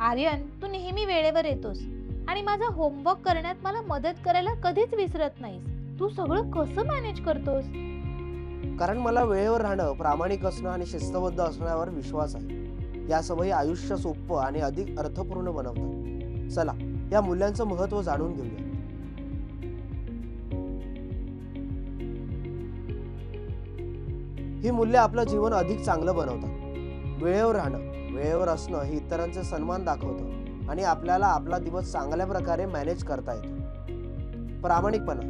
आर्यन, तू नेहमी वेळेवर येतोस आणि माझा होमवर्क करण्यात मला मदत करायला कधीच विसरत नाहीस. तू सगळं कसं मॅनेज करतोस? कारण मला वेळेवर राहणं, प्रामाणिक असणं आणि शिस्तबद्ध असण्यावर विश्वास आहे. या सवयी आयुष्य सोपं आणि अधिक अर्थपूर्ण बनवतात. चला, या मूल्यांचं महत्त्व जाणून घेऊया. ही मूल्ये आपलं जीवन अधिक चांगलं बनवतात. वेळेवर राहणं, वेळेवर असणं हे इतरांचे सन्मान दाखवतं आणि आपल्याला आपला दिवस चांगल्या प्रकारे मॅनेज करता येतो. प्रामाणिकपणा,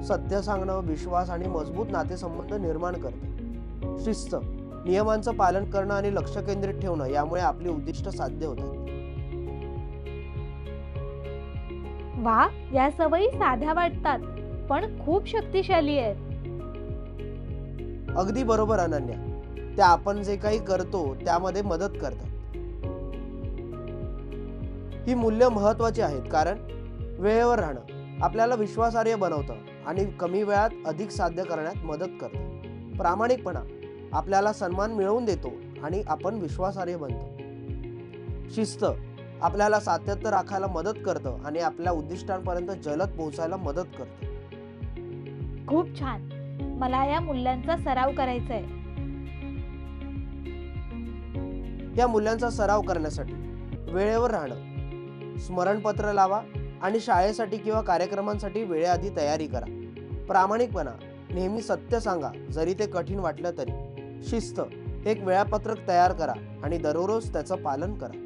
सत्य सांगणं, विश्वास आणि मजबूत नातेसंबंध निर्माण करतं. शिस्त, नियमांचं पालन करणं आणि लक्ष केंद्रित ठेवणं यामुळे आपली उद्दिष्ट साध्य होतात. वा, या सवयी साध्या वाटतात पण खूप शक्तिशाली आहेत. अगदी बरोबर अनन्या. त्या आपण जे काही करतो त्यामध्ये मदत करतात. ही मूल्य महत्वाची आहेत कारण वेळेवर राहणं आपल्याला विश्वासार्ह बनवतं आणि कमी वेळात अधिक साध्य करण्यात मदत करतं. प्रामाणिकपणा आपल्याला सन्मान मिळवून देतो आणि आपण विश्वासार्ह बनतो. शिस्त आपल्याला सातत्य राखायला मदत करतं आणि आपल्या उद्दिष्टांपर्यंत जलद पोहोचायला मदत करतं. खूप छान. मला या मूल्यांचा सराव करायचा आहे. या मूल्यांचा सराव करण्यासाठी वेळेवर राहणं, स्मरणपत्र लावा आणि शाळेसाठी किंवा कार्यक्रमांसाठी वेळेआधी तयारी करा. प्रामाणिकपणा, नेहमी सत्य सांगा जरी ते कठीण वाटलं तरी. शिस्त, एक वेळापत्रक तयार करा आणि दररोज त्याचं पालन करा.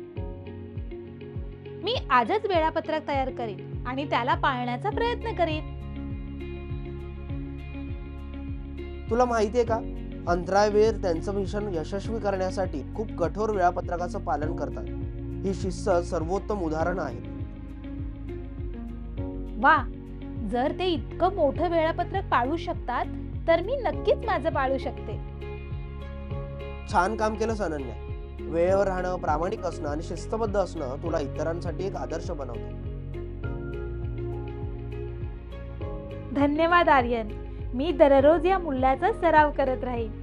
मी आजच वेळापत्रक तयार करीन आणि त्याला पाळण्याचा प्रयत्न करीन. तुला माहिती आहे का, अंतराळवीर त्यांचं मिशन यशस्वी करण्यासाठी खूप कठोर वेळापत्रकाचं पालन करतात. ही शिस्त सर्वोत्तम उदाहरण आहे. वा, जर ते इतकं मोठं वेळापत्रक पाळू शकतात तर मी नक्कीच माझं पाळू शकते. छान काम केलंस अनन्या. वेळेवर राहणं, प्रामाणिक असणं आणि शिस्तबद्ध असणं तुला इतरांसाठी एक आदर्श बनवतं. धन्यवाद आर्यन. मी दररोज या मूल्याचा सराव करत राहीन.